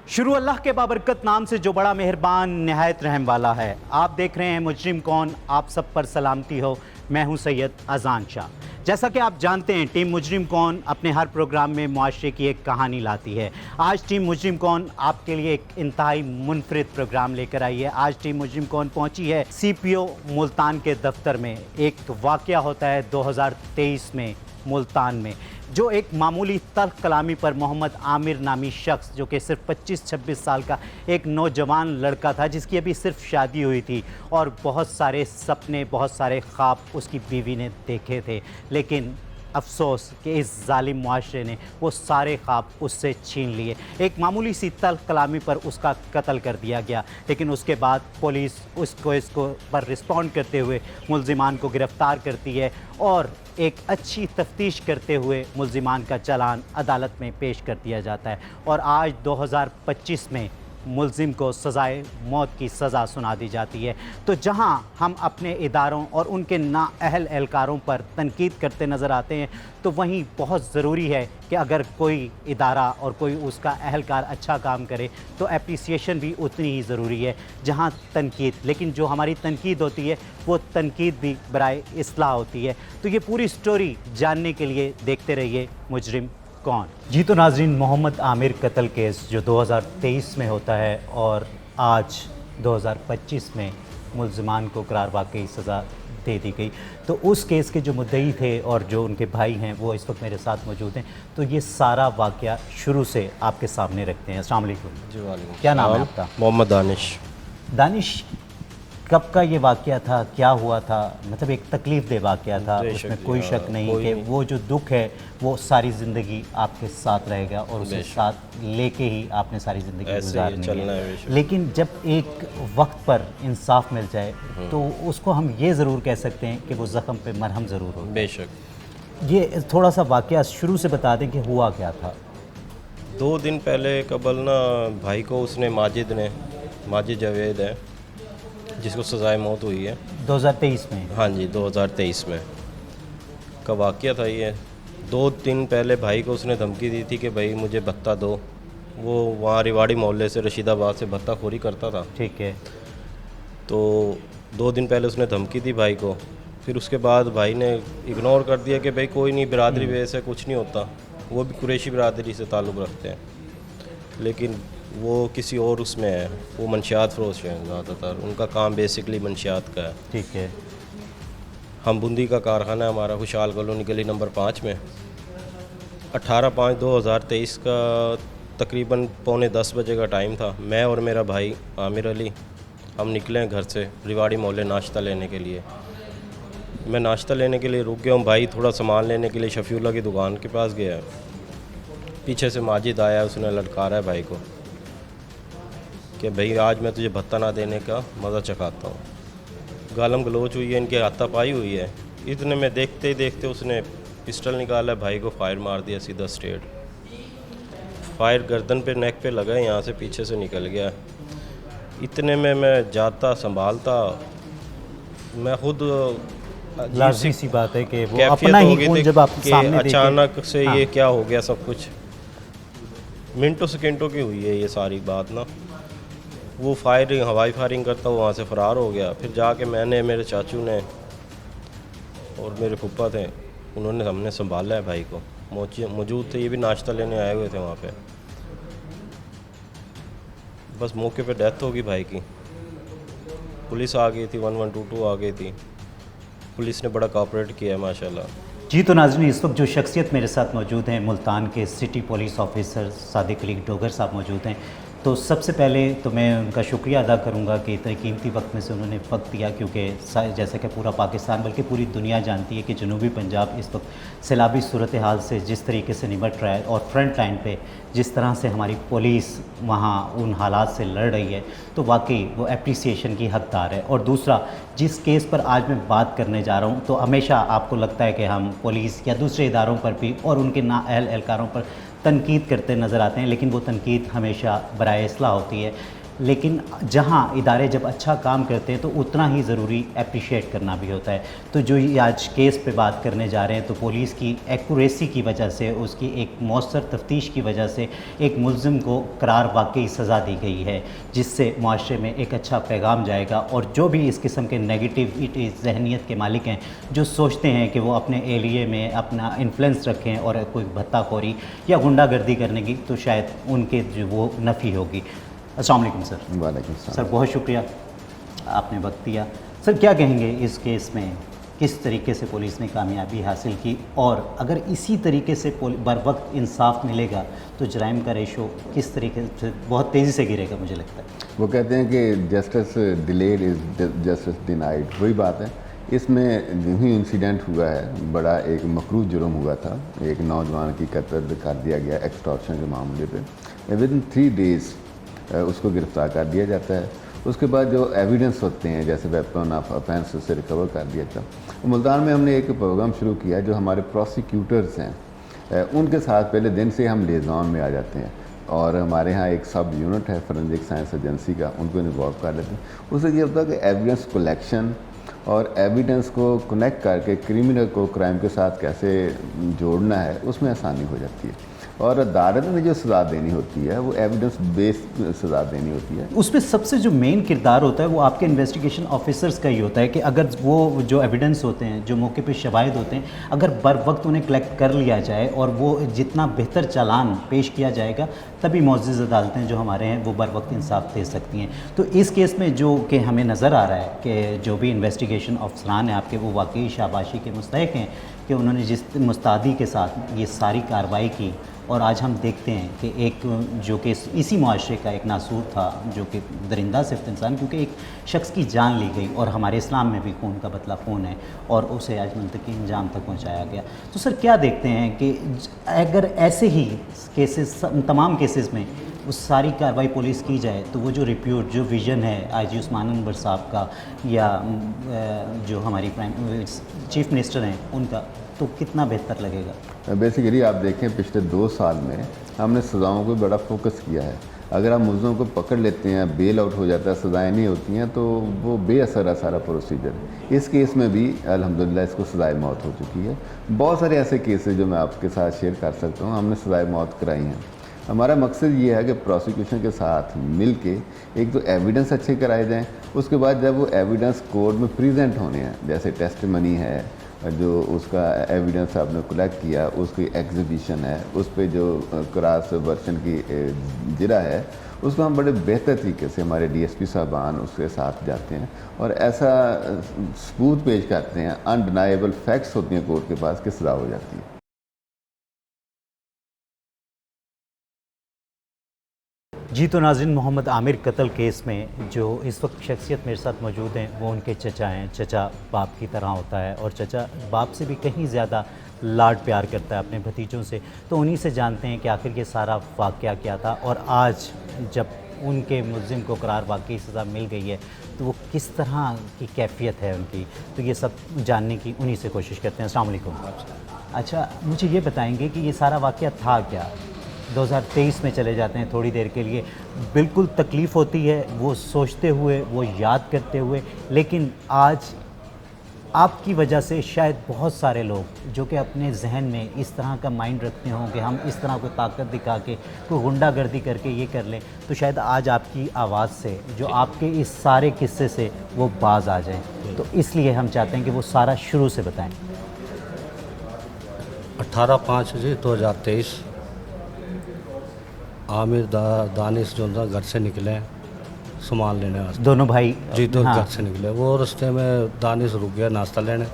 शुरू अल्लाह के बाबरकत नाम से जो बड़ा मेहरबान नहायत रहम वाला है। आप देख रहे हैं मुजरिम कौन। आप सब पर सलामती हो। मैं हूं सैयद अजान शाह। जैसा कि आप जानते हैं, टीम मुजरिम कौन अपने हर प्रोग्राम में मुआशरे की एक कहानी लाती है। आज टीम मुजरिम कौन आपके लिए एक इंतहाई मुनफरिद प्रोग्राम लेकर आई है। आज टीम मुजरिम कौन पहुंची है CPO मुल्तान के दफ्तर में। एक वाक़या होता है 2023 में मुल्तान में, जो एक मामूली तल्ख कलामी पर मोहम्मद आमिर नामी शख्स, जो कि सिर्फ 25-26 साल का एक नौजवान लड़का था, जिसकी अभी सिर्फ शादी हुई थी और बहुत सारे सपने, बहुत सारे ख्वाब उसकी बीवी ने देखे थे, लेकिन अफसोस कि इस जालिम मुआशरे ने वो सारे ख्वाब उससे छीन लिए। एक मामूली सी तल्ख कलामी पर उसका कत्ल कर दिया गया, लेकिन उसके बाद पुलिस इसको पर रिस्पॉन्ड करते हुए मुल्ज़िमान को गिरफ़्तार करती है और एक अच्छी तफ्तीश करते हुए मुल्ज़िमान का चालान अदालत में पेश कर दिया जाता है। और आज 2025 में मुल्ज़िम को सज़ाए मौत की सज़ा सुना दी जाती है। तो जहां हम अपने इदारों और उनके नाअहल एहलकारों पर तनकीद करते नज़र आते हैं, तो वहीं बहुत ज़रूरी है कि अगर कोई इदारा और कोई उसका अहलकार अच्छा काम करे तो एप्रिसिएशन भी उतनी ही ज़रूरी है जहां तनकीद। लेकिन जो हमारी तनकीद होती है वो तनकीद भी बराए इस्लाह होती है। तो ये पूरी स्टोरी जानने के लिए देखते रहिए मुजरिम कौन। जी तो नाजरीन, मोहम्मद आमिर कत्ल केस जो 2023 में होता है और आज 2025 में मुल्ज़िमान को करार वाकई सज़ा दे दी गई। तो उस केस के जो मुद्दई थे और जो उनके भाई हैं वो इस वक्त मेरे साथ मौजूद हैं। तो ये सारा वाक़या शुरू से आपके सामने रखते हैं। अस्सलाम वालेकुम। जी वालेकुम। क्या नाम है आपका? मोहम्मद दानिश। दानिश, कब का ये वाक़या था, क्या हुआ था? मतलब एक तकलीफ़ दे वाक़या था, उसमें कोई शक नहीं कि वो जो दुख है वो सारी ज़िंदगी आपके साथ रहेगा और उसे साथ लेके ही आपने सारी ज़िंदगी गुजारनी है। लेकिन जब एक वक्त पर इंसाफ मिल जाए तो उसको हम ये ज़रूर कह सकते हैं कि वो ज़ख्म पे मरहम ज़रूर हो। बेशक। ये थोड़ा सा वाक़या शुरू से बता दें कि हुआ क्या था। 2 दिन पहले कबल ना भाई को उसने माजिद जावेद है जिसको सज़ाए मौत हुई है 2023 में। हाँ जी, 2023 में का वाक़या था ये। 2 दिन पहले भाई को उसने धमकी दी थी कि भाई मुझे भत्ता दो। वो वहाँ रिवाड़ी मोहल्ले से रशीदाबाद से भत्ता खोरी करता था। ठीक है। तो 2 दिन पहले उसने धमकी दी भाई को। फिर उसके बाद भाई ने इग्नोर कर दिया कि भाई कोई नहीं, बिरादरी वजह से कुछ नहीं होता। वो भी कुरैशी बिरादरी से ताल्लुक़ रखते हैं, लेकिन वो किसी और उसमें है, वो मंशियात फ़रोश हैं ज़्यादातर। उनका काम बेसिकली मंशियात का है। ठीक है। हम बूंदी का कारखाना है हमारा, खुशहाल कॉलोनी गली नंबर 5 में। 18/5/2023 का तकरीबन 9:45 बजे का टाइम था। मैं और मेरा भाई आमिर अली हम निकले घर से रिवाड़ी मोहल्ले नाश्ता लेने के लिए। मैं नाश्ता लेने के लिए रुक गया हूँ। भाई थोड़ा सामान लेने के लिए शफीउल्लाह की दुकान के पास गया। पीछे से माजिद आया, उसने ललकारा है भाई को कि भाई आज मैं तुझे भत्ता ना देने का मज़ा चखाता हूँ। गालम गलोच हुई है, इनके हाथापाई हुई है। इतने में देखते ही देखते उसने पिस्टल निकाला, भाई को फायर मार दिया सीधा स्ट्रेट। फायर गर्दन पे, नेक पे लगा, यहाँ से पीछे से निकल गया। इतने में मैं जाता संभालता, मैं खुद लाज़मी सी बात है कि वो अपना ही खून जब आपके सामने अचानक से हाँ। ये क्या हो गया, सब कुछ मिनटों सेकेंडों की हुई है ये सारी बात ना। वो फायरिंग, हवाई फायरिंग करता वहाँ से फ़रार हो गया। फिर जाके मैंने, मेरे चाचू ने और मेरे फूफा थे, उन्होंने हमने संभाला है भाई को। मौजूद थे, ये भी नाश्ता लेने आए हुए थे वहाँ पे। बस मौके पे डेथ हो गई भाई की। पुलिस आ गई थी, 1122 आ गई थी। पुलिस ने बड़ा कोऑपरेट किया है माशाल्लाह। जी तो नाज़रीन, इस वक्त जो शख्सियत मेरे साथ मौजूद हैं, मुल्तान के city police officer Sadiq Ali Dogar साहब मौजूद हैं। तो सबसे पहले तो मैं उनका शुक्रिया अदा करूंगा कि इतने कीमती वक्त में से उन्होंने वक्त दिया, क्योंकि जैसा कि पूरा पाकिस्तान बल्कि पूरी दुनिया जानती है कि जनूबी पंजाब इस वक्त सैलाबी सूरत हाल से जिस तरीके से निपट रहा है और फ्रंट लाइन पे जिस तरह से हमारी पुलिस वहाँ उन हालात से लड़ रही है, तो वाकई वो एप्रिसिएशन की हकदार है। और दूसरा, जिस केस पर आज मैं बात करने जा रहा हूँ, तो हमेशा आपको लगता है कि हम पुलिस या दूसरे इदारों पर भी और उनके नाअहल एहलकारों पर तनकीद करते नज़र आते हैं, लेकिन वो तनकीद हमेशा बराए इस्लाह होती है। لیکن جہاں ادارے جب اچھا کام کرتے ہیں تو اتنا ہی ضروری اپریشیٹ کرنا بھی ہوتا ہے. تو جو یہ آج کیس پہ بات کرنے جا رہے ہیں تو پولیس کی ایکوریسی کی وجہ سے, اس کی ایک مؤثر تفتیش کی وجہ سے ایک ملزم کو قرار واقعی سزا دی گئی ہے, جس سے معاشرے میں ایک اچھا پیغام جائے گا. اور جو بھی اس قسم کے نیگیٹیوٹی ذہنیت کے مالک ہیں جو سوچتے ہیں کہ وہ اپنے ایریے میں اپنا انفلوئنس رکھیں اور کوئی بھتہ خوری یا غنڈہ گردی کرنے کی, تو شاید ان کے جو وہ نفی ہوگی. السلام علیکم سر. وعلیکم السلام. سر بہت شکریہ, آپ نے وقت دیا. سر کیا کہیں گے اس کیس میں, کس طریقے سے پولیس نے کامیابی حاصل کی, اور اگر اسی طریقے سے بر وقت انصاف ملے گا تو جرائم کا ریشو کس طریقے سے بہت تیزی سے گرے گا؟ مجھے لگتا ہے وہ کہتے ہیں کہ justice delayed is justice denied, وہی بات ہے. اس میں جو ہی انسیڈنٹ ہوا ہے, بڑا ایک مکروہ جرم ہوا تھا, ایک نوجوان کی قتل کر دیا گیا ایکسٹارشن کے معاملے پہ. ود ان 3 days اس کو گرفتار کر دیا جاتا ہے. اس کے بعد جو ایویڈنس ہوتے ہیں جیسے ویپن آف افینس سے ریکور کر دیا تھا. ملتان میں ہم نے ایک پروگرام شروع کیا, جو ہمارے پروسیکیوٹرز ہیں ان کے ساتھ پہلے دن سے ہم لیزان میں آ جاتے ہیں, اور ہمارے ہاں ایک سب یونٹ ہے فورینزک سائنس ایجنسی کا, ان کو انوالو کر لیتے ہیں. اس سے یہ ہوتا ہے کہ ایویڈنس کلیکشن اور ایویڈنس کو کنیکٹ کر کے کرمنل کو کرائم کے ساتھ کیسے جوڑنا ہے, اس میں آسانی ہو جاتی ہے. اور عدالت میں جو سزا دینی ہوتی ہے وہ ایویڈنس بیسڈ سزا دینی ہوتی ہے. اس میں سب سے جو مین کردار ہوتا ہے وہ آپ کے انویسٹیگیشن آفیسرز کا ہی ہوتا ہے کہ اگر وہ جو ایویڈنس ہوتے ہیں, جو موقع پہ شواہد ہوتے ہیں, اگر بر وقت انہیں کلیکٹ کر لیا جائے اور وہ جتنا بہتر چالان پیش کیا جائے گا, تبھی معزز عدالتیں جو ہمارے ہیں وہ بر وقت انصاف دے سکتی ہیں. تو اس کیس میں جو کہ ہمیں نظر آ رہا ہے کہ جو بھی انویسٹیگیشن افسران ہیں آپ کے, وہ واقعی شاباشی کے مستحق ہیں کہ انہوں نے جس مستعدی کے ساتھ یہ ساری کارروائی کی. اور آج ہم دیکھتے ہیں کہ ایک جو کہ اسی معاشرے کا ایک ناسور تھا, جو کہ درندہ صفت انسان, کیونکہ ایک شخص کی جان لی گئی, اور ہمارے اسلام میں بھی خون کا بدلہ خون ہے, اور اسے آج منطقی انجام تک پہنچایا گیا. تو سر کیا دیکھتے ہیں کہ اگر ایسے ہی کیسز, تمام کیسز میں اس ساری کارروائی پولیس کی جائے, تو وہ جو ریپیوٹ, جو ویژن ہے آئی جی عثمان انور صاحب کا, یا جو ہماری چیف منسٹر ہیں ان کا, تو کتنا بہتر لگے گا؟ بیسیکلی آپ دیکھیں پچھلے 2 سال میں ہم نے سزاؤں کو بڑا فوکس کیا ہے. اگر آپ ملزموں کو پکڑ لیتے ہیں, بیل آؤٹ ہو جاتا ہے, سزائیں نہیں ہوتی ہیں, تو وہ بے اثر ہے سارا پروسیجر. اس کیس میں بھی الحمدللہ اس کو سزائے موت ہو چکی ہے. بہت سارے ایسے کیسز جو میں آپ کے ساتھ شیئر کر سکتا ہوں, ہم نے سزائے موت کرائی ہیں. ہمارا مقصد یہ ہے کہ پروسیکیوشن کے ساتھ مل کے ایک تو ایویڈنس اچھے کرائے جائیں, اس کے بعد جب وہ ایویڈنس کورٹ میں پریزنٹ ہونے ہیں, جیسے ٹیسٹ منی ہے, جو اس کا ایویڈنس آپ نے کلیکٹ کیا, اس کی ایگزیبیشن ہے, اس پہ جو کراس ورشن کی جرا ہے, اس کو ہم بڑے بہتر طریقے سے ہمارے ڈی ایس پی صاحبان اس کے ساتھ جاتے ہیں اور ایسا ثبوت پیش کرتے ہیں, انڈینائیبل فیکٹس ہوتی ہیں کورٹ کے پاس, کہ سزا ہو جاتی ہے. جی تو ناظرین, محمد عامر قتل کیس میں جو اس وقت شخصیت میرے ساتھ موجود ہیں وہ ان کے چچا ہیں. چچا باپ کی طرح ہوتا ہے, اور چچا باپ سے بھی کہیں زیادہ لاڈ پیار کرتا ہے اپنے بھتیجوں سے. تو انہی سے جانتے ہیں کہ آخر یہ سارا واقعہ کیا تھا, اور آج جب ان کے ملزم کو قرار واقعی سزا مل گئی ہے تو وہ کس طرح کی کیفیت ہے ان کی, تو یہ سب جاننے کی انہی سے کوشش کرتے ہیں. السلام علیکم. اچھا, مجھے یہ بتائیں گے کہ یہ سارا واقعہ تھا کیا؟ 2023 میں چلے جاتے ہیں تھوڑی دیر کے لیے, بالکل تکلیف ہوتی ہے وہ سوچتے ہوئے, وہ یاد کرتے ہوئے, لیکن آج آپ کی وجہ سے شاید بہت سارے لوگ جو کہ اپنے ذہن میں اس طرح کا مائنڈ رکھتے ہوں کہ ہم اس طرح کوئی طاقت دکھا کے, کوئی غنڈہ گردی کر کے یہ کر لیں, تو شاید آج آپ کی آواز سے, جو آپ کے اس سارے قصے سے وہ باز آ جائیں. تو اس لیے ہم چاہتے ہیں کہ وہ سارا شروع سے بتائیں. 18/5/2023 عامر دانش جو تھا گھر سے نکلے سامان لینے واسطے. دونوں بھائی جی تو گھر سے نکلے, وہ رستے میں دانش رک گیا ناشتہ لینے,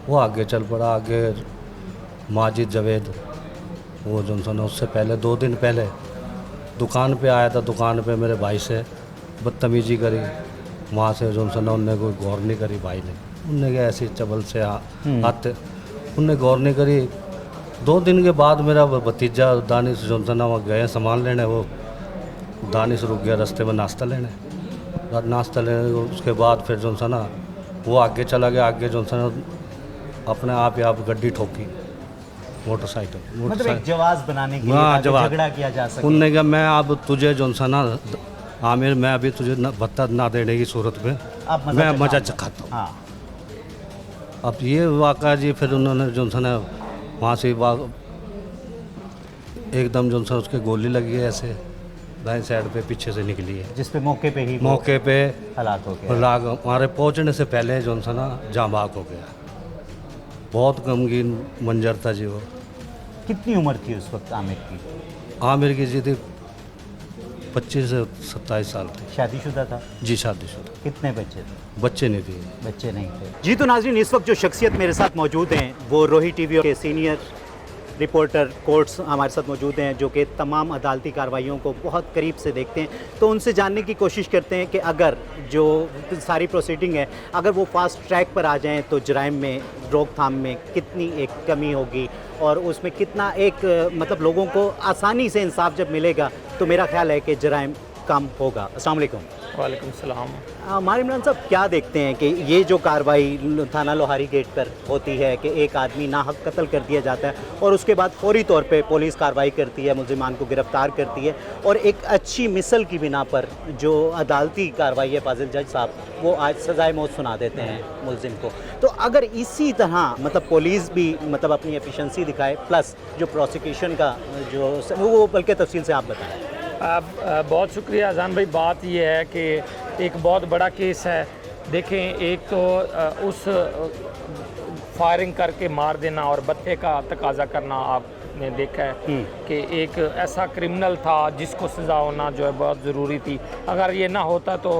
وہ آگے چل پڑا. آگے ماجد جاوید, وہ جو نا اس سے پہلے 2 دن پہلے دکان پہ آیا تھا. دکان پہ میرے بھائی سے بدتمیزی کری, وہاں سے جو نا ان نے کوئی غور نہیں کری. بھائی نے ان نے کیا ایسی چبل سے آتے, ان نے غور نہیں کری. 2 دن کے بعد میرا بھتیجا دانش جو نا وہ گئے سامان لینے, وہ دانش رک گیا رستے میں ناشتہ لینے. اس کے بعد پھر جو نا وہ آگے چلا گیا. آگے جو نا اپنے آپ ہی آپ گڈی ٹھوکی, موٹر سائیکل, مطلب ایک جواز بنانے کے لیے جھگڑا کیا جا سکے. ان نے کہا میں اب تجھے جو نا आमिर मैं अभी तुझे भत्ता ना देने की सूरत में आप मैं मजा चखाऊंगा। चखाता हूँ। हाँ, अब ये वाक़ा जी फिर उन्होंने जो है वहाँ से एकदम जो है उसके गोली लगी है ऐसे दाएं साइड पे पीछे से निकली है। जिस पे मौके पे ही वो मौके पे हलाक हो गया। लाग हमारे पहुँचने से पहले जो है ना जाँ बाग हो गया। बहुत गमगीन मंजर था जी वो। कितनी उम्र थी उस वक्त आमिर की? आमिर की जी थी 25 से 27 साल थी शादीशुदा था? जी, शादीशुदा। कितने बच्चे थे? बच्चे नहीं थे। बच्चे नहीं थे। जी तो नाज़रीन, इस वक्त जो शख्सियत मेरे साथ मौजूद हैं वो रोही टीवी के सीनियर रिपोर्टर कोर्ट्स हमारे साथ मौजूद हैं, जो कि तमाम अदालती कार्रवाइयों को बहुत करीब से देखते हैं। तो उनसे जानने की कोशिश करते हैं कि अगर जो सारी प्रोसीडिंग है अगर वो फास्ट ट्रैक पर आ जाएं तो जराइम में रोकथाम में कितनी एक कमी होगी और उसमें कितना एक मतलब लोगों को आसानी से इंसाफ जब मिलेगा तो मेरा ख्याल है कि जराइम कम होगा। अस्सलाम वालेकुम। वालेकुम सलाम। हमारे इमरान साहब, क्या देखते हैं कि ये जो कार्रवाई थाना लोहारी गेट पर होती है कि एक आदमी नाहक कत्ल कर दिया जाता है और उसके बाद फौरी तौर पे पुलिस कार्रवाई करती है, मुलजिमान को गिरफ्तार करती है और एक अच्छी मिसल की बिना पर जो अदालती कार्रवाई है फाजिल जज साहब वो आज सज़ाए मौत सुना देते हैं मुलजिम को। तो अगर इसी तरह मतलब पुलिस भी मतलब अपनी एफिशिएंसी दिखाए प्लस जो प्रोसिक्यूशन का जो वो बल्कि तफसील से आप बताएं। बहुत शुक्रिया अजान भाई। बात यह है कि एक बहुत बड़ा केस है। देखें, एक तो उस फायरिंग करके मार देना और बत्ते का तकाजा करना आपने देखा है कि एक ऐसा क्रिमिनल था जिसको सज़ा होना जो है बहुत ज़रूरी थी। अगर ये ना होता तो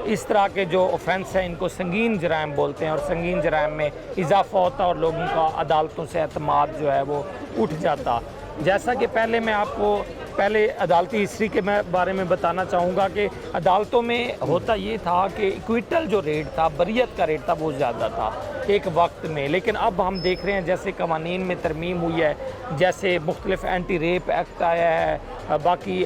इस तरह के जो ऑफेंस हैं इनको संगीन जराइम बोलते हैं और संगीन जराइम में इजाफा होता और लोगों का अदालतों से एतमाद जो है वो उठ जाता। जैसा कि पहले मैं आपको पहले अदालती हिस्ट्री के बारे में बताना चाहूँगा कि अदालतों में होता ये था कि इक्विटल जो रेट था, बरियत का रेट था, वो ज़्यादा था एक वक्त में। लेकिन अब हम देख रहे हैं जैसे कवानीन में तरमीम हुई है, जैसे मुख्तलिफ एंटी रेप एक्ट आया है, बाकी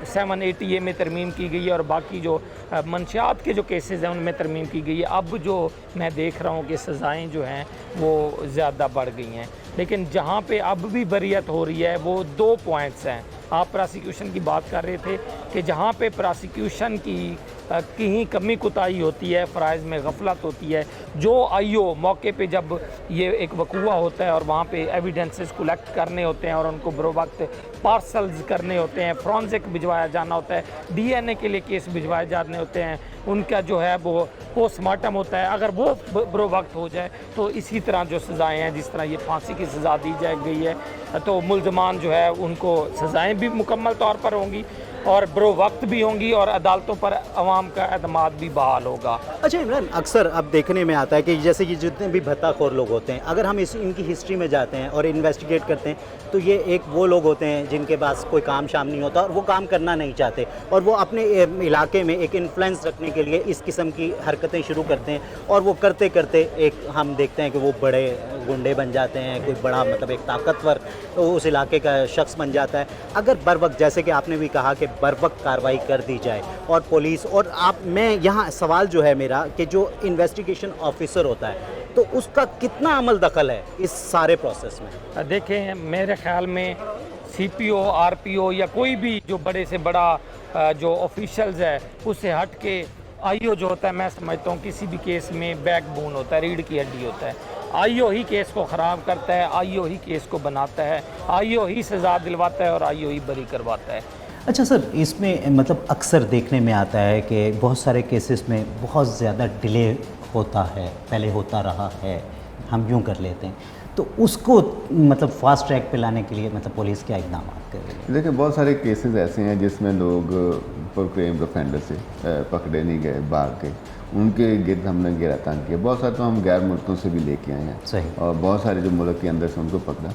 780A में तरमीम की गई है और बाकी जो मंशियात के जो केसेस हैं उनमें तरमीम की गई है। अब जो मैं देख रहा हूँ कि सज़ाएँ जो हैं वो ज़्यादा बढ़ गई हैं। लेकिन जहाँ पे अब भी बरियत हो रही है वो 2 पॉइंट्स हैं। आप प्रोसिक्यूशन की बात कर रहे थे कि जहाँ पे प्रोसिक्यूशन की कहीं कमी कुताही होती है, फ़राइज़ में गफलत होती है, जो आईओ मौके पे जब ये एक वकूआ होता है और वहाँ पे एविडेंसेस कलेक्ट करने होते हैं और उनको बरो वक्त पार्सल्स करने होते हैं, फॉरेंसिक भिजवाया जाना होता है, डीएनए के लिए केस भिजवाए जाने होते हैं, उनका जो है वो पोस्टमार्टम होता है। अगर वो बरो वक्त हो जाए तो इसी तरह जो सज़ाएँ हैं, जिस तरह ये फांसी की सज़ा दी जा गई है, तो मुल्ज़मान जो है उनको सज़ाएँ भी मुकम्मल तौर पर होंगी और बरो वक्त भी होंगी और अदालतों पर अवाम का एतमाद भी बहाल होगा। अच्छा इमरान, अक्सर अब देखने में आता है कि जैसे कि जितने भी भत्ताखोर लोग होते हैं, अगर हम इनकी हिस्ट्री में जाते हैं और इन्वेस्टिगेट करते हैं तो ये एक वो लोग होते हैं जिनके पास कोई काम शाम नहीं होता और वो काम करना नहीं चाहते और वो अपने इलाके में एक इन्फ्लुएंस रखने के लिए इस किस्म की हरकतें शुरू करते हैं और वो करते करते एक हम देखते हैं कि वो बड़े गुंडे बन जाते हैं, कोई बड़ा मतलब एक ताकतवर उस इलाके का शख्स बन जाता है। अगर बर वक्त, जैसे कि आपने भी कहा कि बर वक्त कार्रवाई कर दी जाए और पुलिस और मैं यहाँ सवाल जो है मेरा कि जो इन्वेस्टिगेशन ऑफिसर होता है तो उसका कितना अमल दखल है इस सारे प्रोसेस में? देखें, मेरे ख्याल में सीपीओ, आरपीओ या कोई भी जो बड़े से बड़ा जो ऑफिशियल्स है उससे हट के आईओ जो होता है, मैं समझता हूँ किसी भी केस में बैकबोन होता है, रीढ़ की हड्डी होता है। आईओ ही केस को ख़राब करता है, आईओ ही केस को बनाता है, आईओ ही सज़ा दिलवाता है और आईओ ही बरी करवाता है। अच्छा सर, इसमें मतलब अक्सर देखने में आता है कि बहुत सारे केसेस में बहुत ज़्यादा डिले होता है, पहले होता रहा है, हम यूँ कर लेते हैं, तो उसको मतलब फास्ट ट्रैक पे लाने के लिए मतलब पुलिस क्या इकदाम कर रही है? देखिए, बहुत सारे केसेस ऐसे हैं जिसमें लोग प्रोक्लेम्ड ऑफेंडर से पकड़े नहीं गए, भाग गए, उनके गिर्द हमने गिरफ्तार किया। बहुत सारे तो हम गैर मुल्कों से भी लेके आए हैं। सही। और बहुत सारे जो मुल्क के अंदर से उनको पकड़ा।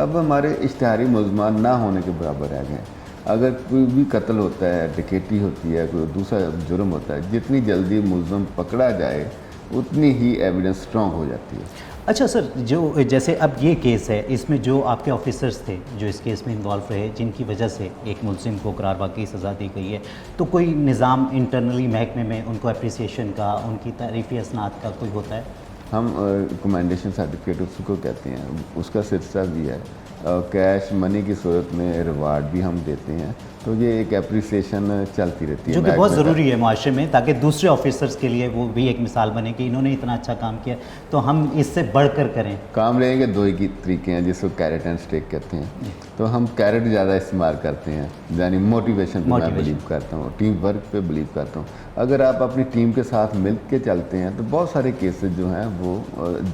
अब हमारे इश्तिहारी मुलज़मान ना होने के बराबर रह गए। अगर कोई भी कत्ल होता है, डकैती होती है, कोई दूसरा जुर्म होता है, जितनी जल्दी मुलज़म पकड़ा जाए उतनी ही एविडेंस स्ट्रॉन्ग हो जाती है। अच्छा सर, जो जैसे अब ये केस है, इसमें जो आपके ऑफिसर्स थे जो इस केस में इन्वॉल्व रहे, जिनकी वजह से एक मुलजिम को करारबाग की सज़ा दी गई है, तो कोई निज़ाम इंटरनली महकमे में उनको अप्रिसिएशन का, उनकी तारीफ़ी असनाद का कोई होता है? हम कमेंडेशन सर्टिफिकेट उसको कहते हैं, उसका सिलसिला भी है। कैश मनी की सूरत में रिवार्ड भी हम देते हैं। तो ये एक एप्रिसिएशन चलती रहती है जो कि बहुत महकमे ज़रूरी है माशरे में, ताकि दूसरे ऑफिसर्स के लिए वो भी एक मिसाल बने कि इन्होंने इतना अच्छा काम किया तो हम इससे बढ़कर करें। काम रहेंगे। दो ही तरीके हैं जिसको कैरेट एंड स्टिक कहते हैं। तो हम कैरेट ज़्यादा इस्तेमाल करते हैं, यानी मोटिवेशन पे मैं बिलीव करता हूँ, टीम वर्क पे बिलीव करता हूँ। अगर आप अपनी टीम के साथ मिल के चलते हैं तो बहुत सारे केसेस जो हैं वो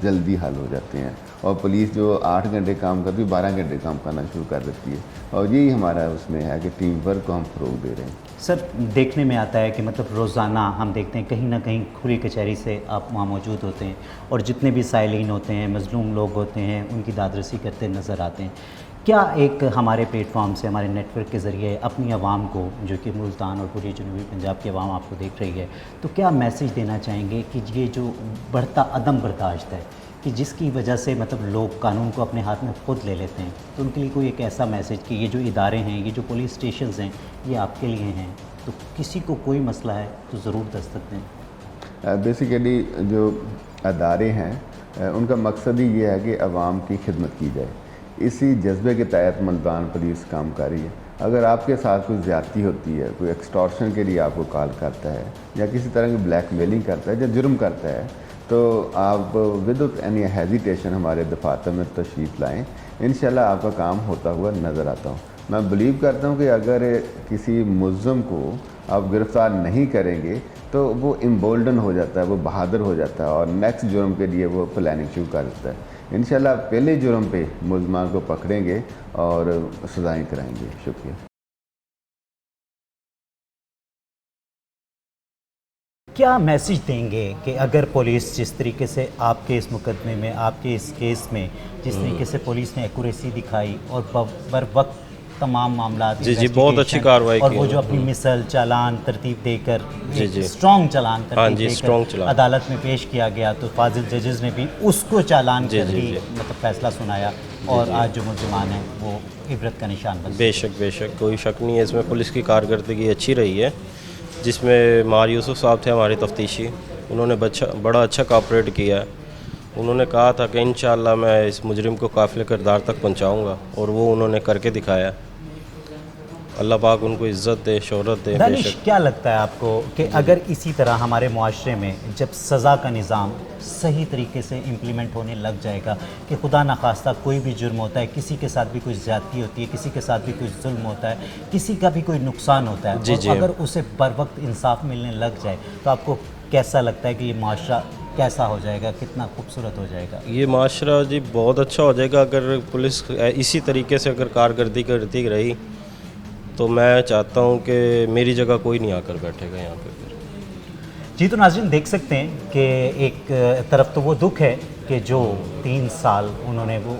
जल्दी हल हो जाते हैं, और पुलिस जो 8 घंटे काम करती है 12 घंटे काम करना शुरू कर देती है। और यही हमारा उसमें है कि टीम वर्क को हम फ़रोग़ दे रहे हैं। सर, देखने में आता है कि मतलब रोज़ाना हम देखते हैं कहीं ना कहीं खुली कचहरी से आप वहाँ मौजूद होते हैं और जितने भी साइलिन होते हैं, मज़लूम लोग होते हैं, उनकी दादरसी करते नज़र आते हैं। क्या एक हमारे प्लेटफॉर्म से, हमारे नेटवर्क के ज़रिए अपनी आवाम को, जो कि मुल्तान और पूरी जनूबी पंजाब की आवाम आपको देख रही है, तो क्या मैसेज देना चाहेंगे कि ये जो बढ़ता अदम बर्दाश्त है कि जिसकी वजह से मतलब लोग कानून को अपने हाथ में खुद ले लेते हैं, तो उनके लिए कोई एक ऐसा मैसेज कि ये जो इदारे हैं, ये जो पुलिस स्टेशंस हैं, ये आपके लिए हैं, तो किसी को कोई मसला है तो ज़रूर दस्तक दें। बेसिकली जो अदारे हैं उनका मकसद ही ये है कि आवाम की खिदमत की जाए। इसी जज्बे के तहत मुल्तान पुलिस काम कर रही है। अगर आपके साथ कोई ज़्यादती होती है, कोई एक्सटॉर्शन के लिए आपको कॉल करता है या किसी तरह की ब्लैकमेलिंग करता है या जुर्म करता है, तो आप विदाउट एनी हेजिटेशन हमारे दफातर में तशरीफ़ लाएँ। इंशाल्लाह आपका काम होता हुआ नज़र आता हूँ। मैं बिलीव करता हूँ कि अगर किसी मुल्ज़िम को आप गिरफ़्तार नहीं करेंगे तो वो इम्बोल्डन हो जाता है, वो बहादुर हो जाता है और नेक्स्ट जुर्म के लिए वो प्लानिंग शुरू कर देता है। इंशाल्लाह पहले जुर्म पे मुल्ज़िमान को पकड़ेंगे और सज़ाएँ कराएंगे। शुक्रिया। क्या मैसेज देंगे कि अगर पुलिस जिस तरीके से आपके इस मुकदमे में, आपके इस केस में जिस तरीके से पुलिस ने एक्यूरेसी दिखाई और बर वक्त तमाम मामला जी बहुत अच्छी कार्रवाई और की वो है। जो अपनी मिसल चालान तरतीब देकर जी। स्ट्रॉन्ग चालान हाँ तरतीब जी, देकर स्ट्रॉन्ग चालान। अदालत में पेश किया गया, तो फाजिल जजेस ने भी उसको चालान कर ही मतलब फैसला सुनाया और आज जो मुल्ज़िमान हैं वो इबरत का निशान बन। बेशक कोई शक नहीं है इसमें। पुलिस की कारकर्दगी अच्छी रही है, जिसमें मार यूसुफ साहब थे हमारे तफ्तीशी, उन्होंने बड़ा अच्छा कॉपरेट किया। उन्होंने कहा था कि इंशाअल्लाह मैं इस मुजरिम को काफ़िले किरदार तक पहुंचाऊंगा, और वो उन्होंने करके दिखाया। अल्लाह पाक उनको इज़्ज़त दे, शोहरत दे। दानिश, बेशक क्या लगता है आपको कि अगर इसी तरह हमारे मुआशरे में जब सज़ा का निज़ाम सही तरीके से इम्प्लीमेंट होने लग जाएगा कि खुदा न खास्ता कोई भी जुर्म होता है, किसी के साथ भी कोई ज़्यादती होती है, किसी के साथ भी कोई जुल्म होता है, किसी का भी कोई नुकसान होता है, और अगर उसे बर वक्त इंसाफ मिलने लग जाए, तो आपको कैसा लगता है कि ये माशरा कैसा हो जाएगा, कितना खूबसूरत हो जाएगा? ये माशरा जी बहुत अच्छा हो जाएगा अगर पुलिस इसी तरीके से अगर कारकर्दगी करती रही। तो मैं चाहता हूँ कि मेरी जगह कोई नहीं आकर बैठेगा यहाँ पे। जी, तो नाज़रीन देख सकते हैं कि एक तरफ तो वो दुख है कि जो 3 साल उन्होंने वो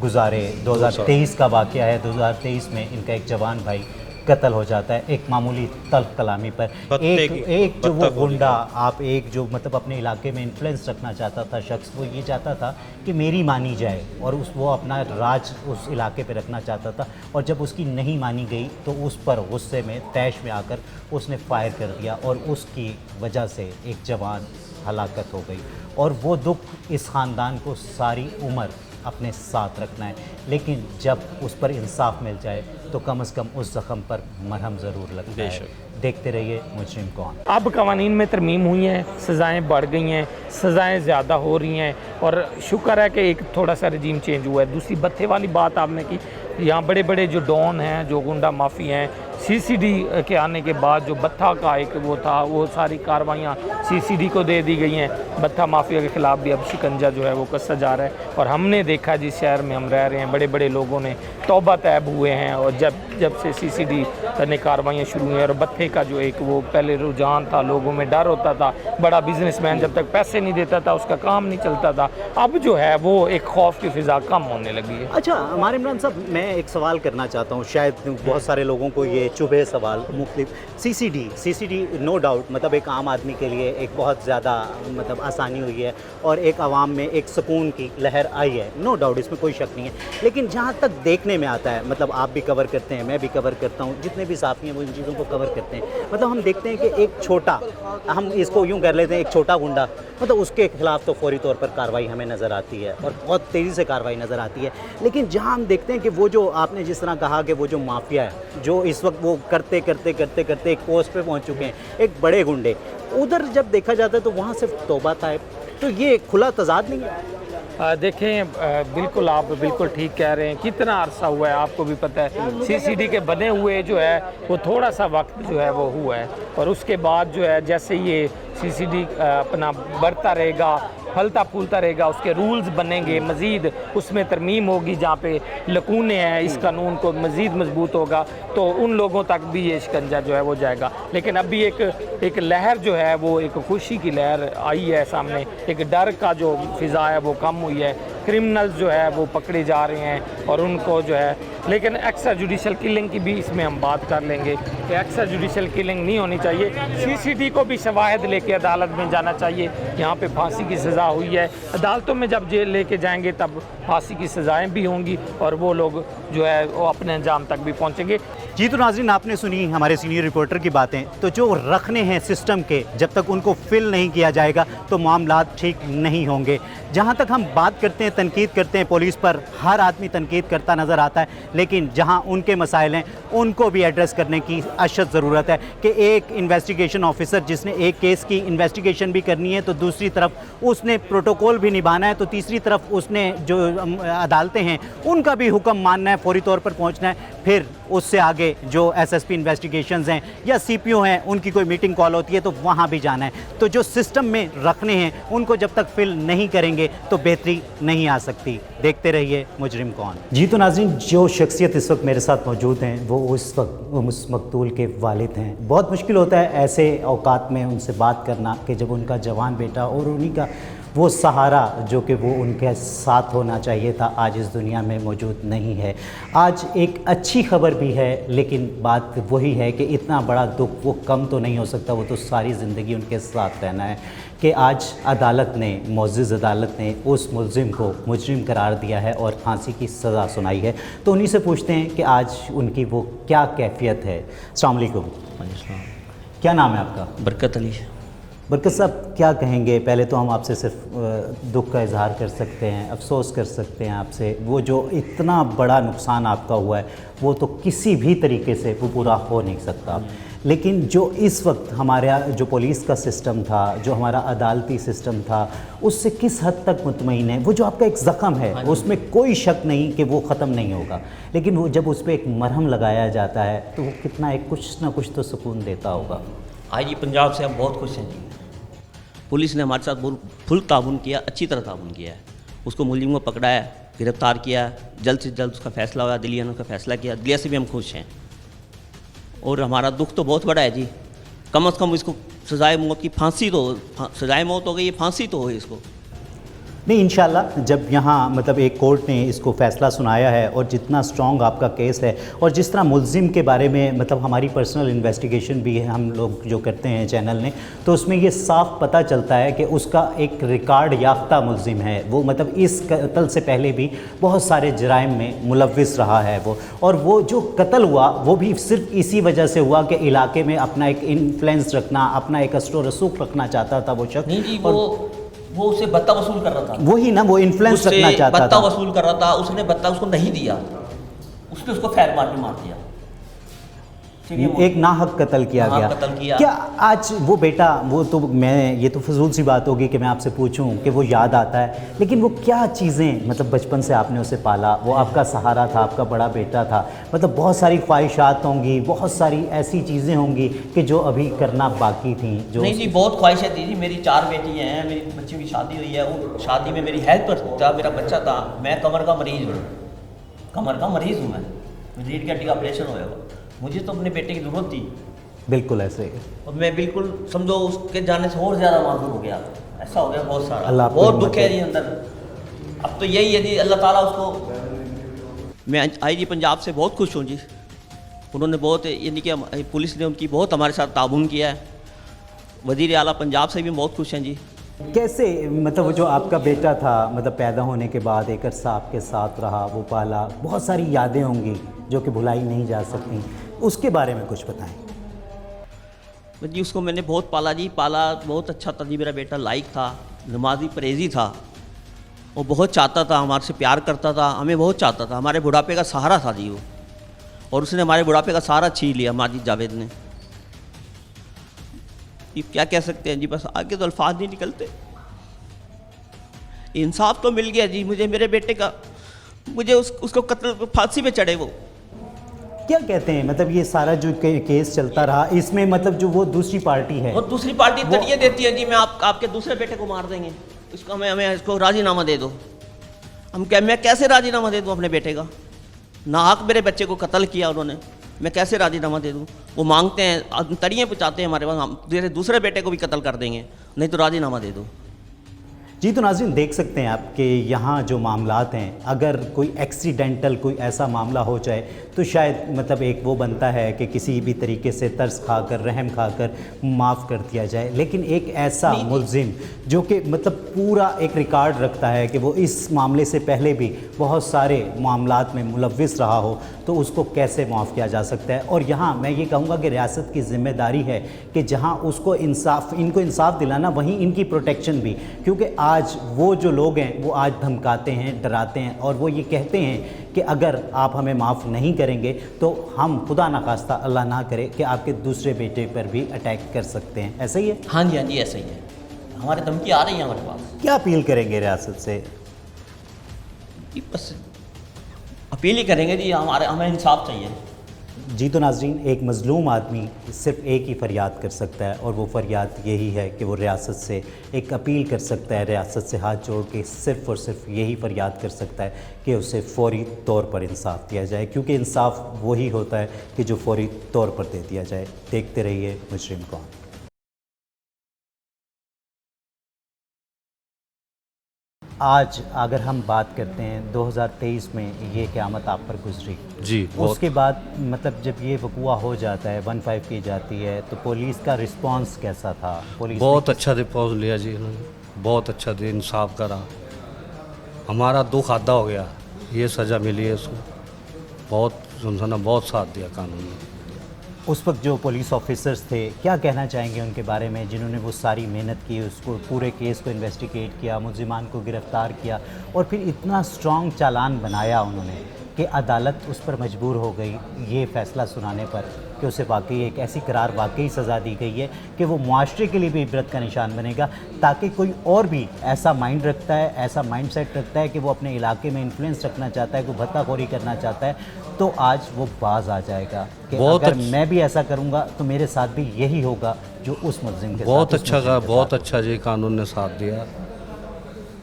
गुजारे, 2023 का वाक़या है। 2023 में इनका एक जवान भाई कत्ल हो जाता है एक मामूली तल्ख कलामी पर। एक जो वो गुंडा, आप एक जो मतलब अपने इलाके में इन्फ्लुएंस रखना चाहता था शख्स, वो ये चाहता था कि मेरी मानी जाए और वो अपना राज उस इलाके पे रखना चाहता था, और जब उसकी नहीं मानी गई तो उस पर गुस्से में तैश में आकर उसने फायर कर दिया और उसकी वजह से एक जवान हलाकत हो गई। और वो दुख इस ख़ानदान को सारी उम्र अपने साथ रखना है, लेकिन जब उस पर इंसाफ मिल जाए तो कम से कम उस ज़ख़म पर मरहम ज़रूर लगता है। देखते रहिए मुजरिम कौन। अब कवानीन में तरमीम हुई हैं, सज़ाएँ बढ़ गई हैं, सज़ाएँ ज़्यादा हो रही हैं, और शुक्र है कि एक थोड़ा सा रजीम चेंज हुआ है। दूसरी बत्थे वाली बात आपने की, यहाँ बड़े बड़े जो डॉन हैं, जो गुंडा माफी हैं, सीसीडी के आने के बाद जो बत्था का एक वो था, वो सारी कार्रवाइयाँ सीसीडी को दे दी गई हैं। बत्था माफिया के ख़िलाफ़ भी अब शिकंजा जो है वो कसा जा रहा है, और हमने देखा जिस शहर में हम रह रहे हैं, बड़े बड़े लोगों ने तौबा तैब हुए हैं। और जब से सीसीडी करने कार्रवाइयाँ शुरू हुई हैं, और बत्थे का जो एक वो पहले रुझान था, लोगों में डर होता था, बड़ा बिजनेसमैन जब तक पैसे नहीं देता था उसका काम नहीं चलता था, अब जो है वो एक खौफ की फ़िज़ा कम होने लगी है। अच्छा, हमारे इमरान साहब, मैं एक सवाल करना चाहता हूँ, शायद बहुत सारे लोगों को ये चुभे सवाल मुख्तलिफ CCD नो डाउट मतलब एक आम आदमी के लिए एक बहुत ज़्यादा मतलब आसानी हुई है और एक आवाम में एक सुकून की लहर आई है, नो डाउट, इसमें कोई शक नहीं है। लेकिन जहाँ तक देखने में आता है, मतलब आप भी कवर करते हैं, मैं भी कवर करता हूँ, जितने भी साथी हैं वो इन चीज़ों को कवर करते हैं, मतलब हम देखते हैं कि एक छोटा, हम इसको यूँ कर लेते हैं, एक छोटा गुंडा, मतलब उसके खिलाफ तो फौरी तौर पर कार्रवाई हमें नज़र आती है और बहुत तेज़ी से कार्रवाई नज़र आती है। लेकिन जहाँ हम देखते हैं कि वो जो आपने जिस तरह कहा कि वो जो माफिया है जो इस वक्त वो करते करते करते करते एक पोस्ट पे पहुँच चुके हैं, एक बड़े गुंडे, उधर जब देखा जाता है तो वहाँ सिर्फ तौबा टाइप, तो ये खुला तजाद नहीं है? देखें, बिल्कुल आप बिल्कुल ठीक कह रहे हैं। कितना अरसा हुआ है आपको भी पता है, CCD के बने हुए जो है वो थोड़ा सा वक्त जो है वो हुआ है, और उसके बाद जो है जैसे ये CCD अपना बढ़ता रहेगा, फलता फूलता रहेगा, उसके रूल्स बनेंगे, मज़ीद उसमें तरमीम होगी, जहाँ पे लकूने हैं इस कानून को मज़ीद मजबूत होगा, तो उन लोगों तक भी ये शिकंजा जो है वो जाएगा। लेकिन अभी एक लहर जो है वो एक खुशी की लहर आई है सामने, एक डर का जो फ़िज़ा है वो कम हुई है, क्रिमिनल्स जो है वो पकड़े जा रहे हैं और उनको जो है, लेकिन एक्स्ट्रा जुडिशल किलिंग की भी इसमें हम बात कर लेंगे कि एक्स्ट्रा जुडिशल किलिंग नहीं होनी चाहिए। CCD को भी शवाहिद लेके अदालत में जाना चाहिए। यहाँ पे फांसी की सज़ा हुई है, अदालतों में जब जेल लेके जाएंगे तब फांसी की सज़ाएं भी होंगी और वो लोग जो है वो अपने अंजाम तक भी पहुँचेंगे। जी तो नाज़रीन, आपने सुनी हमारे सीनियर रिपोर्टर की बातें, तो जो रखने हैं सिस्टम के, जब तक उनको फिल नहीं किया जाएगा तो मामला ठीक नहीं होंगे। जहाँ तक हम बात करते हैं, तनकीद करते हैं पुलिस पर, हर आदमी तनकीद करता नज़र आता है, लेकिन जहाँ उनके मसाइल हैं उनको भी एड्रेस करने की अशद ज़रूरत है कि एक इन्वेस्टिगेशन ऑफिसर जिसने एक केस की इन्वेस्टिगेशन भी करनी है, तो दूसरी तरफ उसने प्रोटोकॉल भी निभाना है, तो तीसरी तरफ उसने जो अदालतें हैं उनका भी हुक्म मानना है, फौरी तौर पर पहुँचना है। फिर उससे आगे जो SSP इन्वेस्टिगेशंस हैं या CPO हैं, उनकी कोई मीटिंग कॉल होती है तो वहाँ भी जाना है। तो जो सिस्टम में रखने हैं उनको जब तक फिल नहीं करेंगे तो बेहतरी नहीं आ सकती। देखते रहिए मुजरिम कौन। जी तो नाज़रीन, जो शख्सियत इस वक्त मेरे साथ मौजूद हैं वो उस मकतूल के वालिद हैं। बहुत मुश्किल होता है ऐसे औकात में उनसे बात करना कि जब उनका जवान बेटा और उन्हीं का वो सहारा जो कि वो उनके साथ होना चाहिए था, आज इस दुनिया में मौजूद नहीं है। आज एक अच्छी खबर भी है, लेकिन बात वही है कि इतना बड़ा दुख वो कम तो नहीं हो सकता, वो तो सारी ज़िंदगी उनके साथ रहना है कि आज अदालत ने, मुअज़्ज़ज़ अदालत ने उस मुलज़िम को मुजरिम करार दिया है और फांसी की सज़ा सुनाई है। तो उन्हीं से पूछते हैं कि आज उनकी वो क्या कैफियत है। अस्सलाम वालेकुम। क्या नाम है आपका? बरकत अली। बरकत साहब, क्या कहेंगे? पहले तो हम आपसे सिर्फ दुख का इजहार कर सकते हैं, अफसोस कर सकते हैं आपसे। वो जो इतना बड़ा नुकसान आपका हुआ है वो तो किसी भी तरीके से वो पूरा हो नहीं सकता। लेकिन जो इस वक्त हमारा जो पुलिस का सिस्टम था, जो हमारा अदालती सिस्टम था, उससे किस हद तक मुतमईन है? वो जो आपका एक ज़ख़म है उसमें कोई शक नहीं कि वो ख़त्म नहीं होगा, लेकिन वो जब उस पर एक मरहम लगाया जाता है तो वो कितना एक कुछ ना कुछ तो सुकून देता होगा। IG पंजाब से हम बहुत खुश हैं जी। पुलिस ने हमारे साथ बहुत फुल ताउन किया, अच्छी तरह ताउन किया है। उसको मुलजिम को पकड़ाया, गिरफ्तार किया, जल्द से जल्द उसका फ़ैसला हुआ, दिल्ली ने उसका फ़ैसला किया, दिल्ली से भी हम खुश हैं। और हमारा दुख तो बहुत बड़ा है जी, कम से कम इसको सज़ाए मौत की फांसी तो, सज़ाए मौत हो गई, ये फांसी तो हो इसको। नहीं, इंशाल्लाह जब यहाँ मतलब एक कोर्ट ने इसको फ़ैसला सुनाया है और जितना स्ट्रॉन्ग आपका केस है और जिस तरह मुलजिम के बारे में मतलब हमारी पर्सनल इन्वेस्टिगेशन भी है हम लोग जो करते हैं चैनल ने, तो उसमें ये साफ पता चलता है कि उसका एक रिकॉर्ड याफ्ता मुलजिम है वो, मतलब इस कत्ल से पहले भी बहुत सारे जराइम में मुलव्विस रहा है वो। और वो जो कत्ल हुआ वो भी सिर्फ इसी वजह से हुआ कि इलाके में अपना एक इन्फ्लुएंस रखना, अपना एक असर रसूख रखना चाहता था वो शख्स। नहीं जी, वो उससे बत्ता वसूल कर रहा था। वही ना, वो इन्फ्लुएंस रखना चाहता था, बत्ता वसूल कर रहा था। उसने बत्ता उसको नहीं दिया, उसने उसको फैर मार के मार दिया। एक नाहक कत्ल किया गया। कत्ल किया। क्या आज वो बेटा, वो तो मैं, ये तो फजूल सी बात होगी कि मैं आपसे पूछूं कि वो याद आता है, लेकिन वो क्या चीज़ें, मतलब बचपन से आपने उसे पाला, वो आपका सहारा था, आपका बड़ा बेटा था, मतलब बहुत सारी ख्वाहिशात होंगी, बहुत सारी ऐसी चीज़ें होंगी कि जो अभी करना बाकी थी। जो नहीं जी, बहुत ख्वाहिशें थी जी। मेरी 4 बेटी हैं, मेरी बच्ची की शादी हुई है, वो शादी में मेरी हेल्प था, मेरा बच्चा था। मैं कमर का मरीज़ हूँ, कमर का मरीज़ हूँ मैं, रीढ़ की हड्डी का ऑपरेशन हुआ। मुझे तो अपने बेटे की ज़रूरत थी। बिल्कुल ऐसे, और मैं बिल्कुल समझो उसके जाने से और ज़्यादा मासूम हो गया, ऐसा हो गया बहुत सारा। अल्लाह बहुत दुख है जी अंदर। अब तो यही है जी, अल्लाह ताला उसको। मैं IG पंजाब से बहुत खुश हूँ जी, उन्होंने बहुत, यानी कि पुलिस ने उनकी बहुत हमारे साथ ताउन किया है। वज़ीर आला पंजाब से भी बहुत खुश हैं जी। कैसे मतलब वो जो आपका बेटा था, मतलब पैदा होने के बाद एक अरसा आपके साथ रहा, वो पाला, बहुत सारी यादें होंगी जो कि भुलाई नहीं जा सकती, उसके बारे में कुछ बताएं। जी उसको मैंने बहुत पाला जी, पाला बहुत अच्छा था जी। मेरा बेटा लाइक था, नमाजी परहेज़ी था, वो बहुत चाहता था, हमारे से प्यार करता था, हमें बहुत चाहता था, हमारे बुढ़ापे का सहारा था जी वो। और उसने हमारे बुढ़ापे का सहारा छीन लिया माजिद जावेद ने। ये क्या कह सकते हैं जी, बस आगे तो अल्फाज नहीं निकलते। इंसाफ तो मिल गया जी मुझे, मेरे बेटे का, मुझे उसको कत्ल फांसी पे चढ़े वो। क्या कहते हैं, मतलब ये सारा जो केस चलता रहा, इसमें मतलब जो वो दूसरी पार्टी है, और दूसरी पार्टी तड़िए देती है जी, मैं आपके दूसरे बेटे को मार देंगे, इसको हमें इसको राजीनामा दे दो। मैं कैसे राजीनामा दे दूँ अपने बेटे का? नाहक मेरे बच्चे को कत्ल किया उन्होंने, मैं कैसे राजीनामा दे दूँ? वो मांगते हैं, तड़िए पहुँचाते हैं हमारे पास, हम दूसरे बेटे को भी कत्ल कर देंगे, नहीं तो राजीनामा दे दो। जी तो नाज़रीन देख सकते हैं आप कि यहाँ जो मामलात हैं, अगर कोई एक्सीडेंटल कोई ऐसा मामला हो जाए तो शायद मतलब एक वो बनता है कि किसी भी तरीके से तरस खाकर, रहम खाकर माफ़ कर दिया जाए, लेकिन एक ऐसा मुलजिम जो कि मतलब पूरा एक रिकॉर्ड रखता है कि वो इस मामले से पहले भी बहुत सारे मामलात में मुलव्विस रहा हो, तो उसको कैसे माफ़ किया जा सकता है। और यहाँ मैं ये कहूँगा कि रियासत की ज़िम्मेदारी है कि जहाँ उसको इनको इंसाफ दिलाना, वहीं इनकी प्रोटेक्शन भी, क्योंकि आज वो जो लोग हैं वो आज धमकाते हैं, डराते हैं और वो ये कहते हैं कि अगर आप हमें माफ़ नहीं करेंगे तो हम खुदा न खास्ता, अल्लाह ना करे, कि आपके दूसरे बेटे पर भी अटैक कर सकते हैं। ऐसा ही है? हाँ जी ऐसा ही है, हमारे धमकी आ रही है हमारे पास। क्या अपील करेंगे रियासत से? बस अपील ही करेंगे जी, हमें इंसाफ चाहिए। जी तो नाज़रीन, एक मज़लूम आदमी सिर्फ़ एक ही फ़रियाद कर सकता है, और वो फ़रियाद यही है कि वो रियासत से एक अपील कर सकता है, रियासत से हाथ जोड़ के सिर्फ़ और सिर्फ यही फ़रियाद कर सकता है कि उसे फ़ौरी तौर पर इंसाफ दिया जाए, क्योंकि इंसाफ वही होता है कि जो फ़ौरी तौर पर दे दिया जाए। देखते रहिए मुजरिम कौन। आज अगर हम बात करते हैं 2023 में ये क़यामत आप पर गुजरी जी, उसके बाद मतलब जब ये वक़ुआ हो जाता है, 15 की जाती है, तो पुलिस का रिस्पांस कैसा था? पुलिस बहुत अच्छा रिस्पॉन्स लिया जी इन्होंने, बहुत अच्छा दिया, इंसाफ करा, हमारा दुख आधा हो गया, ये सज़ा मिली है उसको, बहुत समझना, बहुत साथ दिया कानून ने। उस वक्त जो पुलिस ऑफिसर्स थे, क्या कहना चाहेंगे उनके बारे में, जिन्होंने वो सारी मेहनत की, उसको पूरे केस को इन्वेस्टिगेट किया, मुलजिमान को गिरफ़्तार किया और फिर इतना स्ट्रॉन्ग चालान बनाया उन्होंने कि अदालत उस पर मजबूर हो गई ये फ़ैसला सुनाने पर कि उसे वाकई एक ऐसी करार, वाकई सज़ा दी गई है कि वो मुआशरे के लिए भी इबरत का निशान बनेगा, ताकि कोई और भी ऐसा माइंड रखता है, ऐसा माइंड सेट रखता है कि वो अपने इलाके में इन्फ्लुएंस रखना चाहता है, कोई भत्ताखोरी करना चाहता है, तो आज वो बाज आ जाएगा कि अगर मैं भी ऐसा करूँगा तो मेरे साथ भी यही होगा जो उस मुलजिम के बहुत साथ। अच्छा, बहुत अच्छा जी कानून ने साथ दिया,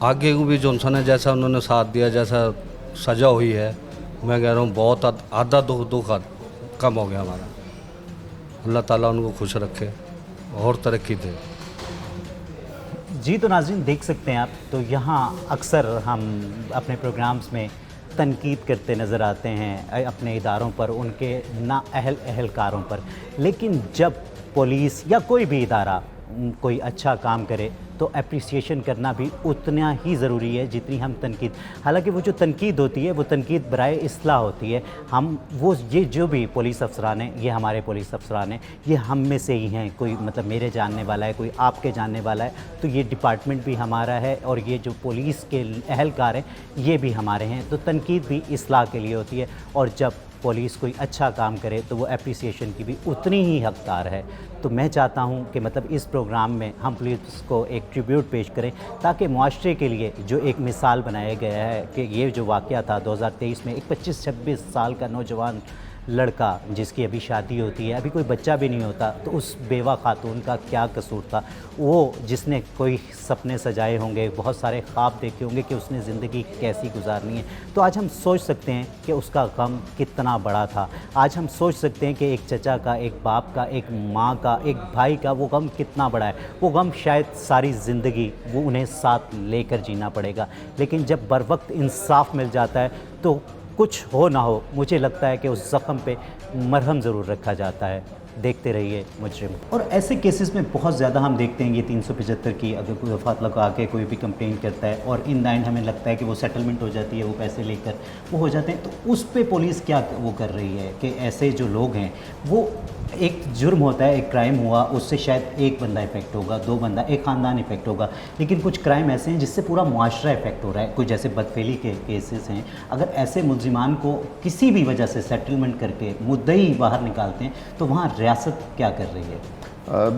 आगे को भी जॉनसन ने जैसा उन्होंने साथ दिया, जैसा सज़ा हुई है, मैं कह रहा हूँ बहुत आधा दुख कम हो गया हमारा। अल्लाह ताला उनको खुश रखे और तरक्की दे। जी तो नाज़रीन देख सकते हैं आप, तो यहाँ अक्सर हम अपने प्रोग्राम्स में तनकीद करते नज़र आते हैं अपने इदारों पर, उनके एहलकारों पर, लेकिन जब पुलिस या कोई भी इदारा कोई अच्छा काम करे तो अप्रिसिएशन करना भी उतना ही ज़रूरी है जितनी हम तनकीद। हालांकि वो जो तनकीद होती है वो तनकीद बराए इस्लाह होती है। ये जो भी पुलिस अफसरान हैं, ये हमारे पुलिस अफसरान हैं, ये हम में से ही हैं, कोई मतलब मेरे जानने वाला है, कोई आपके जानने वाला है, तो ये डिपार्टमेंट भी हमारा है और ये जो पुलिस के एहलकार हैं ये भी हमारे हैं। तो तनकीद भी इस्लाह के लिए होती है, और जब पुलिस कोई अच्छा काम करे तो वो एप्रिसिएशन की भी उतनी ही हकदार है। तो मैं चाहता हूं कि मतलब इस प्रोग्राम में हम पुलिस को एक ट्रिब्यूट पेश करें, ताकि मुआशरे के लिए जो एक मिसाल बनाया गया है कि ये जो वाक़या था 2023 में, एक 25-26 साल का नौजवान लड़का जिसकी अभी शादी होती है, अभी कोई बच्चा भी नहीं होता, तो उस बेवा खातून का क्या कसूर था? वो जिसने कोई सपने सजाए होंगे, बहुत सारे ख्वाब देखे होंगे कि उसने ज़िंदगी कैसी गुजारनी है, तो आज हम सोच सकते हैं कि उसका गम कितना बड़ा था। आज हम सोच सकते हैं कि एक चचा का, एक बाप का, एक माँ का, एक भाई का वो गम कितना बड़ा है। वो गम शायद सारी ज़िंदगी वो उन्हें साथ लेकर जीना पड़ेगा, लेकिन जब बर वक्त इंसाफ मिल जाता है तो कुछ हो ना हो, मुझे लगता है कि उस ज़ख्म पे मरहम ज़रूर रखा जाता है। देखते रहिए मुजरिम। और ऐसे केसेस में बहुत ज़्यादा हम देखते हैं ये 375 की अगर कोई वफात लगा के कोई भी कंप्लेन करता है और इन द एंड हमें लगता है कि वो सेटलमेंट हो जाती है, वो पैसे लेकर वो हो जाते हैं, तो उस पे पुलिस क्या वो कर रही है कि ऐसे जो लोग हैं वो एक जुर्म होता है, एक क्राइम हुआ, उससे शायद एक बंदा इफेक्ट होगा, 2 बंदा, एक ख़ानदान इफेक्ट होगा, लेकिन कुछ क्राइम ऐसे हैं जिससे पूरा मुआशरा इफेक्ट हो रहा है। कोई जैसे बदफेली के केसेस हैं, अगर ऐसे मुलजिमान को किसी भी वजह से सेटलमेंट करके मुद्दई बाहर निकालते हैं तो वहाँ रियासत क्या कर रही है?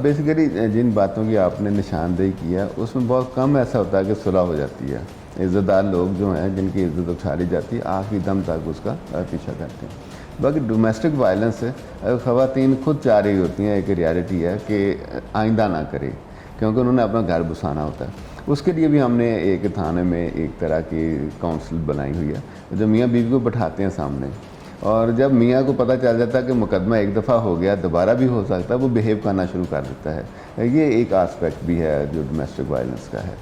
बेसिकली जिन बातों की आपने निशानदेही किया उसमें बहुत कम ऐसा होता है कि सुलह हो जाती है। इज़्ज़तदार लोग जो हैं जिनकी इज़्ज़त उछाली जाती है आखिरी दम तक उसका पीछा करते हैं। बाकी डोमेस्टिक वायलेंस से ख़वातीन खुद चाह रही होती हैं, एक रियलिटी है कि आइंदा ना करे, क्योंकि उन्होंने अपना घर बसाना होता है। उसके लिए भी हमने एक थाने में एक तरह की काउंसिल बनाई हुई है जो मियाँ बीवी को बैठाते हैं सामने, और जब मियाँ को पता चल जाता है कि मुकदमा एक दफ़ा हो गया, दोबारा भी हो सकता है, वो बिहेव करना शुरू कर देता है। ये एक आस्पेक्ट भी है जो डोमेस्टिक वायलेंस का है।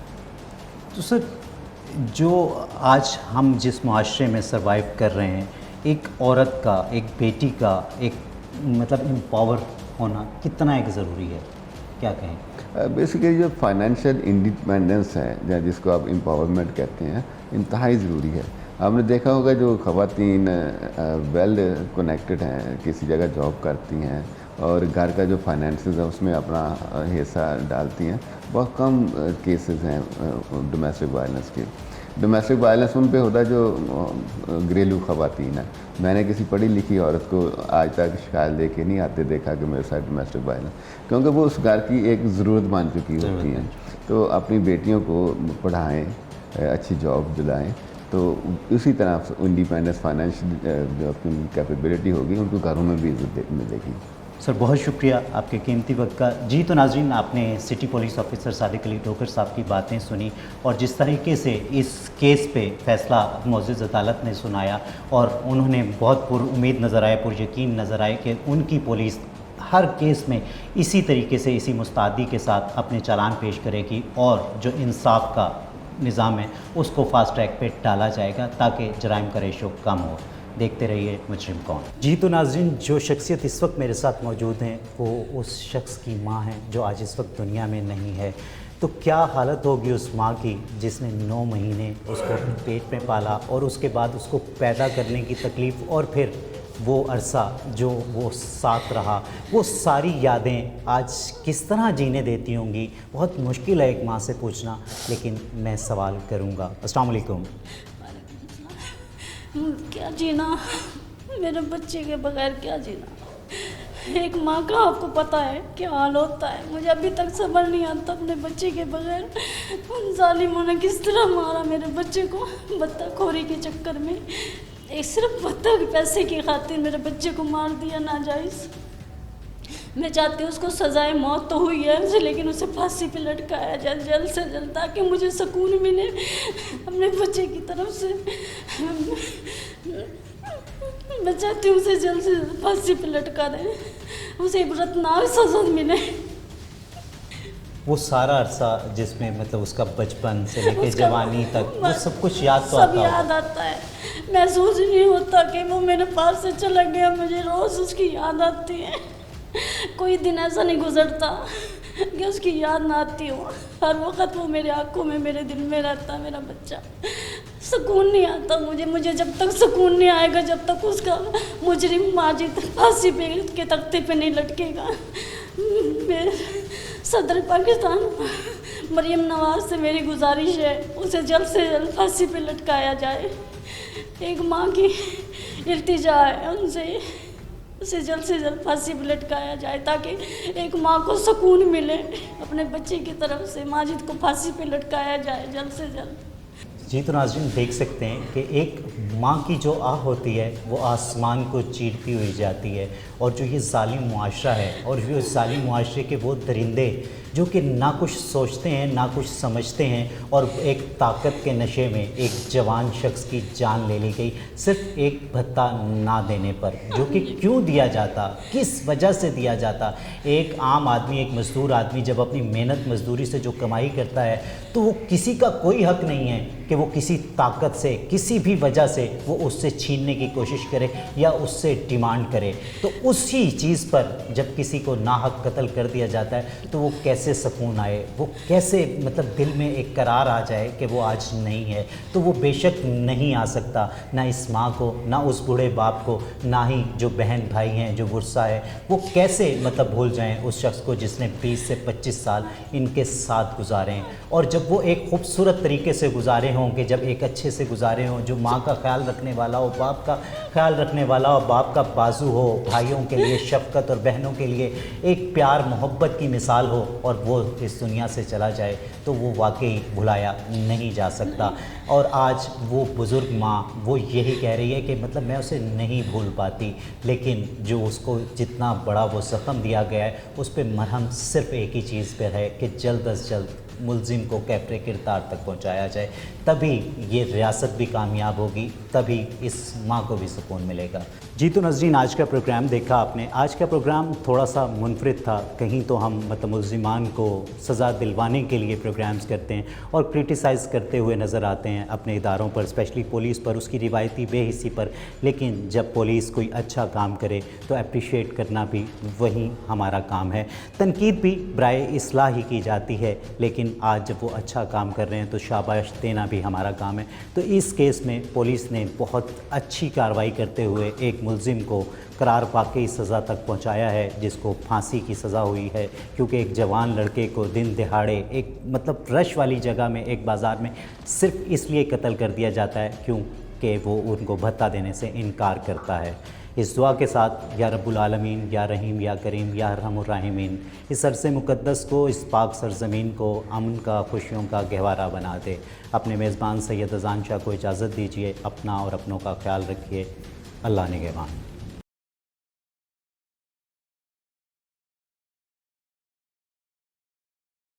तो सर, जो आज हम जिस मुआशरे में सर्वाइव कर रहे हैं, एक औरत का, एक बेटी का एक मतलब एम्पावर होना कितना एक ज़रूरी है, क्या कहें? बेसिकली जो फाइनेंशियल इंडिपेंडेंस है या जिसको आप एम्पावरमेंट कहते हैं, इंतहाई ज़रूरी है। आपने देखा होगा जो ख़वातीन वेल कनेक्टेड हैं, किसी जगह जॉब करती हैं और घर का जो फाइनेंसेस है उसमें अपना हिस्सा डालती हैं, बहुत कम केसेस हैं डोमेस्टिक वायलेंस के। डोमेस्टिक वायलेंस उन पे होता है जो घरेलू ख़वातीन है। मैंने किसी पढ़ी लिखी औरत को आज तक शिकायत दे के नहीं आते देखा कि मेरे साथ डोमेस्टिक वायलेंस, क्योंकि वो उस घर की एक ज़रूरत बन चुकी होती हैं। तो अपनी बेटियों को पढ़ाएं, अच्छी जॉब दिलाएं, तो उसी तरह इंडिपेंडेंस फाइनेंशियल जो अपनी कैपेबिलिटी होगी उनको घरों में भी इज़्ज़त मिलेगी। सर बहुत शुक्रिया आपके कीमती वक्त का। जी तो नाज़रीन, आपने city police officer Sadiq Ali ठोकर साहब की बातें सुनी और जिस तरीके से इस केस पे फैसला मुअज़्ज़ज़ अदालत ने सुनाया और उन्होंने बहुत पुरुम्मीद नज़र आए, पुरयकीन नज़र आए कि उनकी पुलिस हर केस में इसी तरीके से, इसी मुस्तैदी के साथ अपने चालान पेश करेगी और जो इंसाफ का निज़ाम है उसको फास्ट ट्रैक पे डाला जाएगा ताकि जराइम का रेशो कम हो। देखते रहिए मुजरिम कौन। जी तो नाज़रीन, जो शख्सियत इस वक्त मेरे साथ मौजूद हैं वो उस शख्स की माँ हैं जो आज इस वक्त दुनिया में नहीं है। तो क्या हालत होगी उस माँ की जिसने 9 महीने उसको अपने पेट में पाला और उसके बाद उसको पैदा करने की तकलीफ़ और फिर वो अरसा जो वो साथ रहा, वो सारी यादें आज किस तरह जीने देती होंगी। बहुत मुश्किल है एक माँ से पूछना, लेकिन मैं सवाल करूँगा। अस्सलाम वालेकुम। क्या जीना, मेरे बच्चे के बगैर क्या जीना। एक माँ का आपको पता है क्या हाल होता है। मुझे अभी तक समझ नहीं आता अपने बच्चे के बगैर उन जालिमों ने किस तरह मारा मेरे बच्चे को, बत्तखोरी के चक्कर में। एक सिर्फ बत्तख पैसे की खातिर मेरे बच्चे को मार दिया नाजायज़। मैं चाहती हूँ उसको सज़ाए मौत तो हुई है उसे, लेकिन उसे फांसी पे लटकाया जाए जल्द से जल्द, ताकि मुझे सुकून मिले अपने बच्चे की तरफ से। मैं चाहती हूँ उसे जल्द से जल्द फांसी पे लटका दें, उसे इबरतनाक सज़ा मिले। वो सारा अरसा जिसमें मतलब उसका बचपन से लेकर जवानी तक वो सब कुछ याद तो सब याद आता है। महसूस नहीं होता कि वो मेरे पास से चला गया, मुझे रोज़ उसकी याद आती है। कोई दिन ऐसा नहीं गुजरता कि उसकी याद ना आती हो। हर वक्त वो मेरे आंखों में, मेरे दिल में रहता है मेरा बच्चा। सुकून नहीं आता मुझे जब तक सुकून नहीं आएगा, जब तक उसका मुजरिम माजिद फांसी पे के तख्ते पे नहीं लटकेगा। सदर पाकिस्तान मरियम नवाज से मेरी गुजारिश है उसे जल्द से जल्द फांसी पे लटकाया जाए। एक माँ की इल्तिजा है उनसे, उसे जल्द से जल्द फांसी पर लटकाया जाए ताकि एक माँ को सुकून मिले। अपने बच्चे की तरफ से माजिद को फांसी पे लटकाया जाए जल्द से जल्द। जी तो नाज़रीन, देख सकते हैं कि एक माँ की जो आह होती है वो आसमान को चीरती हुई जाती है और जो ये ज़ालिम मुआशरा है और जो ज़ालिम मुआशरे के वो दरिंदे जो कि ना कुछ सोचते हैं ना कुछ समझते हैं, और एक ताकत के नशे में एक जवान शख्स की जान ले ली गई सिर्फ एक भत्ता ना देने पर, जो कि क्यों दिया जाता, किस वजह से दिया जाता। एक आम आदमी, एक मजदूर आदमी जब अपनी मेहनत मजदूरी से जो कमाई करता है तो वो किसी का कोई हक नहीं है कि वो किसी ताकत से, किसी भी वजह से वो उससे छीनने की कोशिश करे या उससे डिमांड करे। तो उसी चीज़ पर जब किसी को नाहक कत्ल कर दिया जाता है तो वो कैसे सुकून आए, वो कैसे मतलब दिल में एक करार आ जाए कि वो आज नहीं है। तो वो बेशक नहीं आ सकता, ना इस माँ को, ना उस बूढ़े बाप को, ना ही जो बहन भाई हैं, जो वर्सा है, वो कैसे मतलब भूल जाएं उस शख्स को जिसने 20 से 25 साल इनके साथ गुजारे हैं। और जब वो एक खूबसूरत तरीके से गुजारे हों, कि जब एक अच्छे से गुजारे हों, जो माँ का ख्याल रखने वाला हो, बाप का ख्याल रखने वाला हो, बाप का बाजू हो, भाइयों के लिए शफकत और बहनों के लिए एक प्यार मोहब्बत की मिसाल हो, और वो इस दुनिया से चला जाए तो वो वाकई भुलाया नहीं जा सकता। और आज वो बुज़ुर्ग माँ वो यही कह रही है कि मतलब मैं उसे नहीं भूल पाती, लेकिन जो उसको जितना बड़ा वो ज़ख्म दिया गया है उस पर मरहम सिर्फ़ एक ही चीज़ पर है कि जल्द अज जल्द मुलजिम को कैफरे किरदार तक पहुंचाया जाए, तभी ये रियासत भी कामयाब होगी, तभी इस माँ को भी सुकून मिलेगा। जी तो नाज़रीन, आज का प्रोग्राम देखा आपने। आज का प्रोग्राम थोड़ा सा मुनफरिद था। कहीं तो हम मतलब मुलजिमान को सज़ा दिलवाने के लिए प्रोग्राम्स करते हैं और क्रिटिसाइज़ करते हुए नज़र आते हैं अपने इदारों पर, स्पेशली पुलिस पर, उसकी रिवायती बेहिस्सी पर। लेकिन जब पुलिस कोई अच्छा काम करे तो अप्रिशिएट करना भी वही हमारा काम है। तनकीद भी बराए इस्लाह ही की जाती है, लेकिन आज जब वो अच्छा काम कर रहे हैं तो शाबाश देना भी हमारा काम है। तो इस केस में पुलिस ने बहुत अच्छी कार्रवाई करते हुए एक मुलजिम को करार वाकई सज़ा तक पहुंचाया है, जिसको फांसी की सज़ा हुई है, क्योंकि एक जवान लड़के को दिन दिहाड़े एक मतलब रश वाली जगह में, एक बाज़ार में सिर्फ इसलिए कत्ल कर दिया जाता है क्योंकि वो उनको भत्ता देने से इनकार करता है। इस दुआ के साथ, या रब्बुल आलमीन, या रहीम, या करीम, या अरहमुर राहिमीन, इस अरसे मुक़द्दस को, इस पाक सरज़मीन को अमन का, खुशियों का गहवारा बना दे। अपने मेज़बान सैयद अज़ान शाह को इजाज़त दीजिए। अपना और अपनों का ख्याल रखिए। अल्लाह निगहबान।